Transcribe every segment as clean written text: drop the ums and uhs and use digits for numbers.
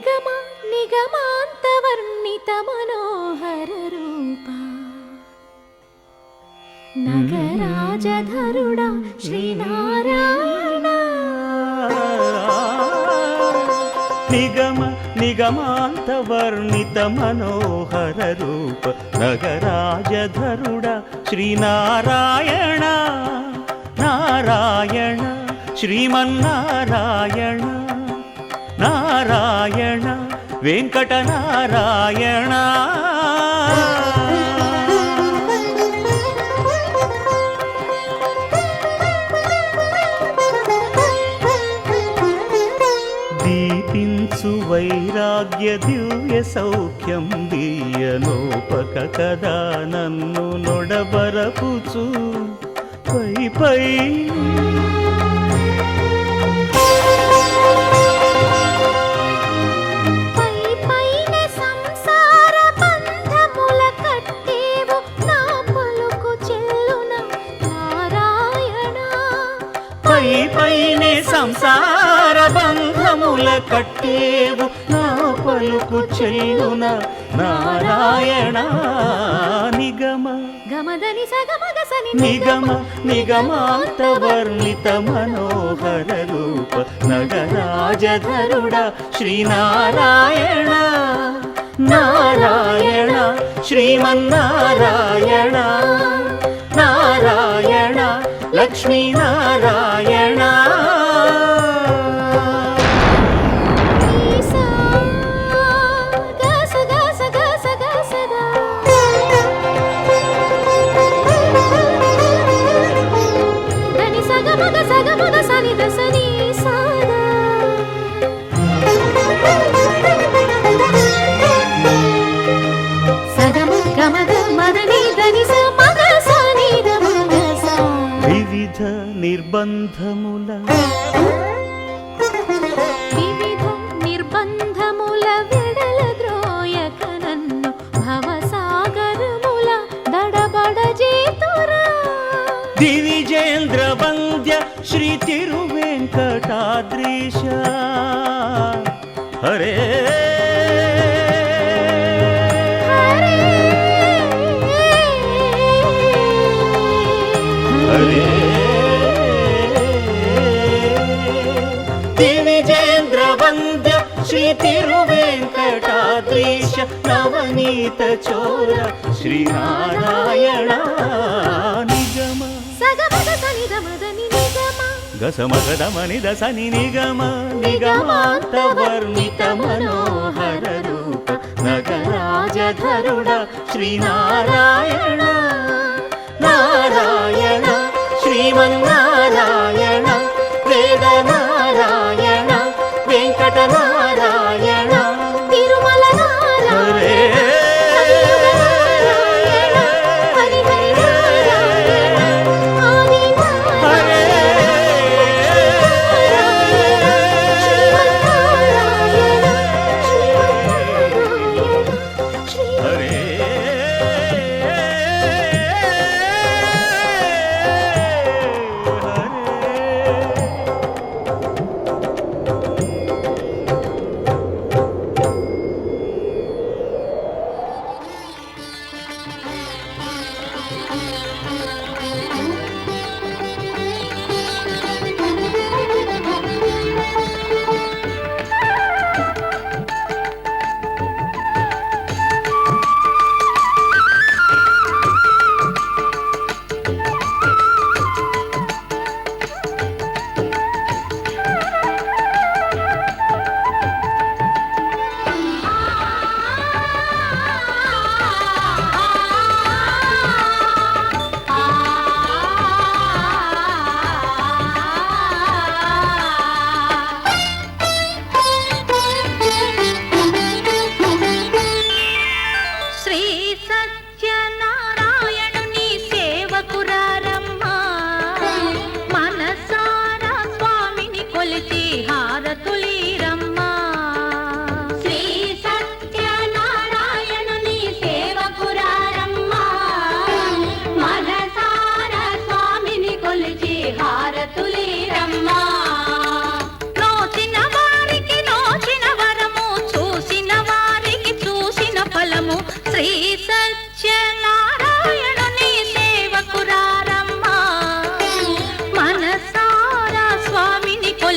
నిగమ నిగమాంతవర్ణిత మనోహర రూప నగరాజధరుడా శ్రీనారాయణ నిగమ నిగమాంతవర్ణిత మనోహర రూప నగరాజధరుడా శ్రీనారాయణ నారాయణ శ్రీమన్నారాయణ నారాయణ వెంకటనారాయణ దీపించు వైరాగ్య దివ్య సౌఖ్యం దీయనోపక కదా నన్ను నొడబరపుచు పై పై పైనే సంసార బంధముల కట్టేవు నా పలుకు చెల్లున నారాయణ నిగమ గమదని సగమగసని నిగమ నిగమాంతవర్ణిత మనోహర రూప నగరాజధరుడా శ్రీనారాయణ నారాయణ శ్రీమన్నారాయణ నారాయణ లక్ష్మీనారాయణ వివిధ నిర్బంధముల విడల ద్రోయక నన్ను భవసాగరముల దడబడ జేతురా దివిజేంద్ర వంద్య శ్రీ తిరువెంకటాద్రీశ హరే హరే దివిజేంద్ర వంద్య శ్రీ తిరువెంకటాద్రీశ నవనీత చోర శ్రీనారాయణ నిగమ గసమగదమని దసని నిగమ నిగమాంతవర్ణిత మనోహర రూప నగరాజధరుడా శ్రీనారాయణ నారాయణ శ్రీమన్నారాయణ వేదనారాయణ వెంకటనారాయణ తిరుమల నారాయణ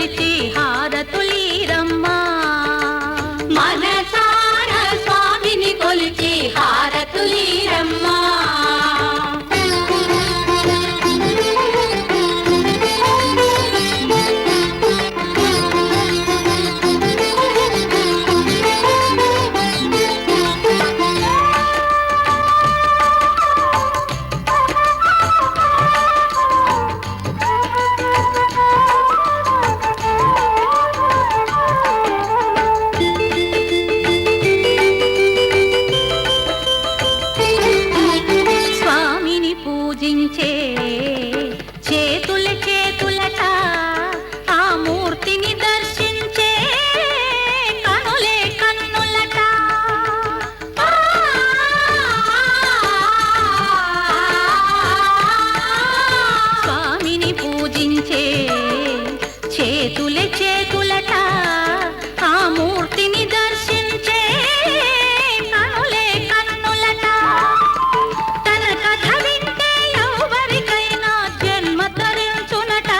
కొలిచి హారతులీరమ్మా మనసార స్వామిని కొలిచి హారతులీరమ్మా పూజించే చేతుల చేతులట ఆ మూర్తిని దర్శించే కనులే కన్నులట స్వామిని పూజించే చేతుల చేతులట ఆ మూర్తిని దర్శించే కనులే కన్నులట తన కథ వింటే ఎవరికైనా జన్మ తరించునట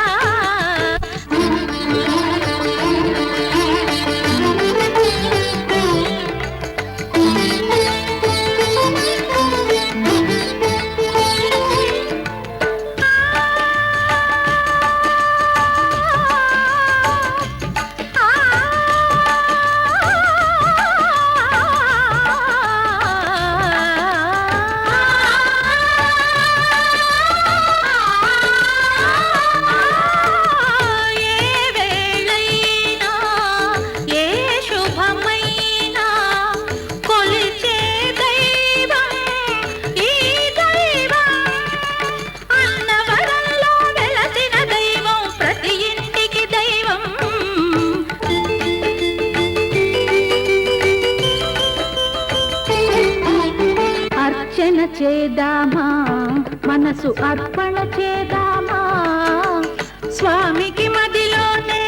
అర్చన చేద్దామా మనసు అర్పణ చేద్దామా స్వామికి మదిలోనే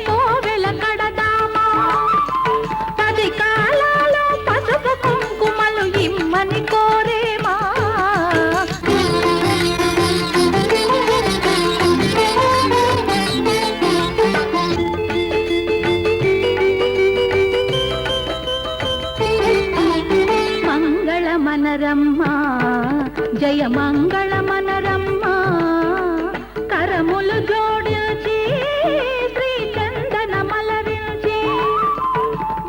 కోవెల కడదామా 10 కాలాలో పసుపు కుంకుమలు ఇమ్మని కోరేమా మనరమ్మా జయ మంగళ మనరమ్మా కరములు జోడించి శ్రీ చందన మలరించి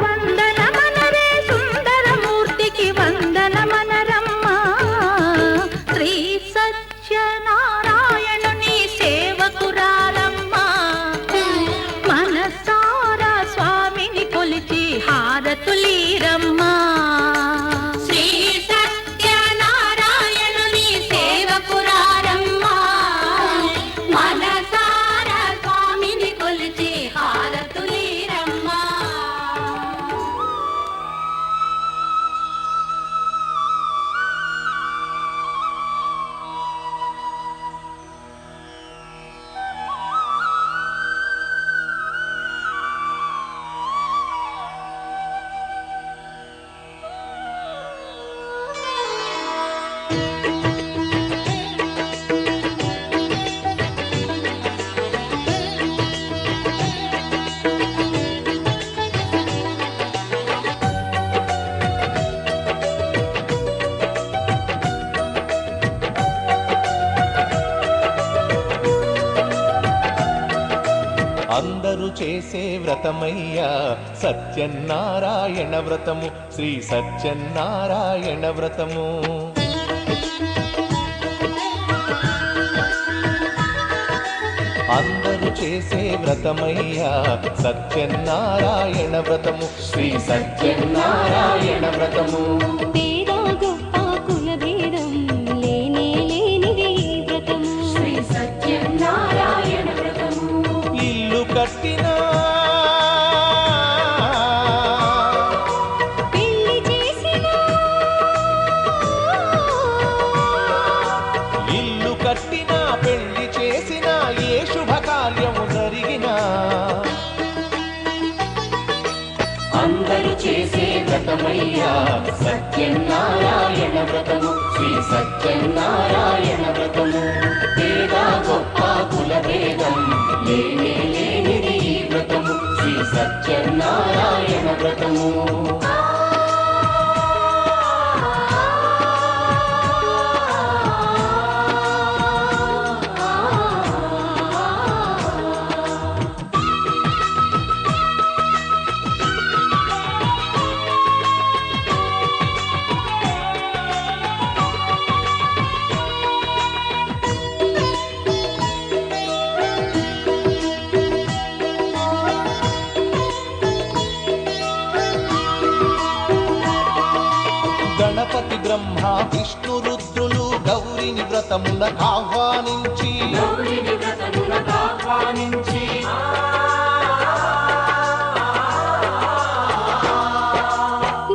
వందన మనరే సుందరమూర్తికి వందన మనరమ్మా శ్రీ సత్యనారాయణుని సేవకురారమ్మా మనసారా స్వామిని కొలిచి హారతులీరమ్మా అందరూ చేసే వ్రతమయ్యా సత్యనారాయణ వ్రతము శ్రీ సత్యనారాయణ వ్రతము అందరూ చేసే వ్రతమయ్యా సత్యనారాయణ వ్రతము శ్రీ సత్యనారాయణ వ్రతము కట్టినా పెళ్లి చేసినా ఇల్లు కట్టినా పెళ్లి చేసినా ఏ శుభకార్యము జరిగినా అందరూ చేసే వ్రతమయ్యా సత్యనారాయణ వ్రతము శ్రీ సత్యనారాయణ వ్రతము పేద గొప్ప కుల భేదం లేనే వ్రతము. గణపతి బ్రహ్మ విష్ణు రుద్రులు గౌరిని వ్రతమునకు ఆహ్వానించి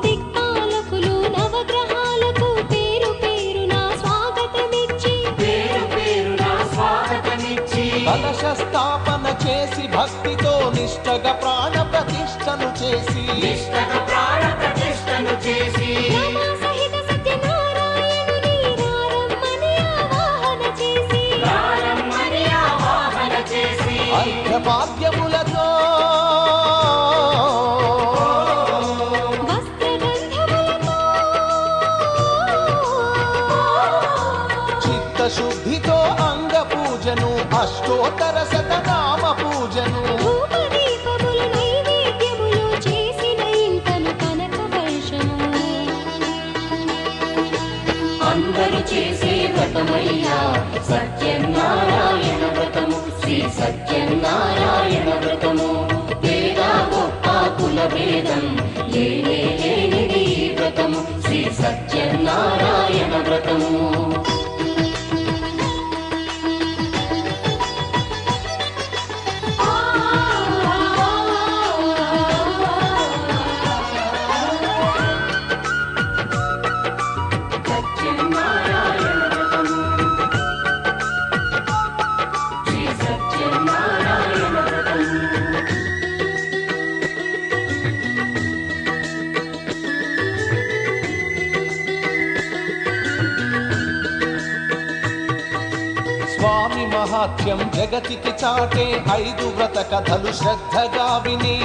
దిక్పాలకులు నవగ్రహాలకు పేరు పేరున స్వాగతమిచ్చి కలశ స్థాపన చేసి భక్తితో నిష్టగా ప్రాణ ప్రతిష్టను చేసి రమా సహిత సత్యనారాయణుని రారమ్మని ఆవాహన చేసి అర్ఘ్యపాద్యములతో వస్త్రగంధములతో చిత్తశుద్ధితో అంగ పూజను అష్టోత్తర శతనామ పూజను ధూపదీపములు నైవేద్యములు చేసిన ఇంతను కనక వర్షము. అందరూ చేసే వ్రతమయ్యా సత్యనారాయణ వ్రతము. శ్రీ సత్యనారాయణ వ్రతము. పేద గొప్ప కుల భేదం లేనిది ఈ వ్రతము. శ్రీ సత్యనారాయణ వ్రతము. స్వామి మహాత్యం జగతికి చాటే 5 వ్రత కథలు శ్రద్ధగా విని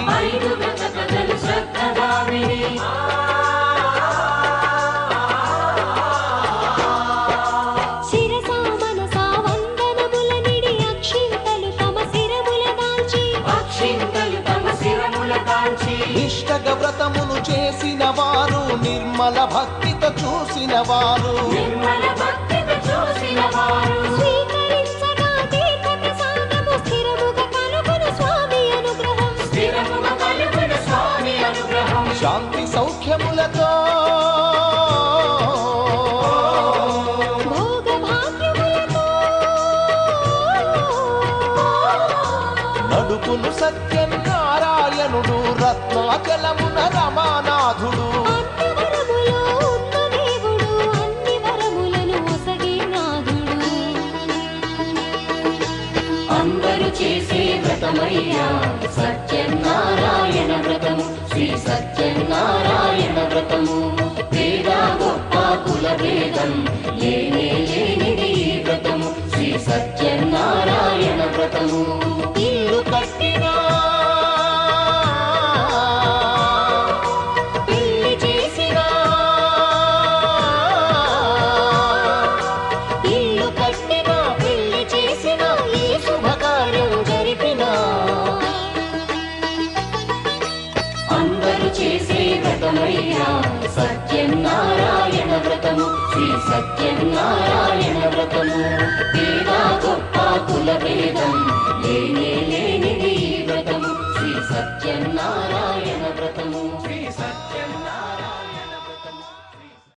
శిరసా మనసా వందనముల నిడి అక్షింతలు తమ శిరముల దాల్చి నిష్టగ వ్రతమును చేసిన వారు నిర్మల భక్తితో చూసిన వారు స్వీకరించగా తీర్థ ప్రసాదము స్థిరముగా కలుగును స్వామి అనుగ్రహం. శాంతి సౌఖ్యములతో భోగ భాగ్యములతో నడుపును సత్యనారాయణుడు రత్నాచలమున రమానాథుడు. అన్ని వరములో ఉన్న దేవుడు అన్ని వరములను ఒసగే నాథుడు. అందరూ చేసే వ్రతమయ్యా సత్యనారాయణ వ్రతము. శ్రీ సత్యనారాయణ వ్రతము. పేద గొప్ప కుల భేదం లేనిది ఈ వ్రతము. శ్రీ సత్యనారాయణ వ్రతము. ఇల్లు కట్టినా పెళ్లి చేసినా ఇల్లు కట్టినా పెళ్లి చేసినా ఏ శుభకార్యం జరిపినా అందరూ చేసే వ్రతమయ్యా సత్యనారాయణ వ్రతము. శ్రీ సత్యనారాయణ వ్రతము. పేద గొప్ప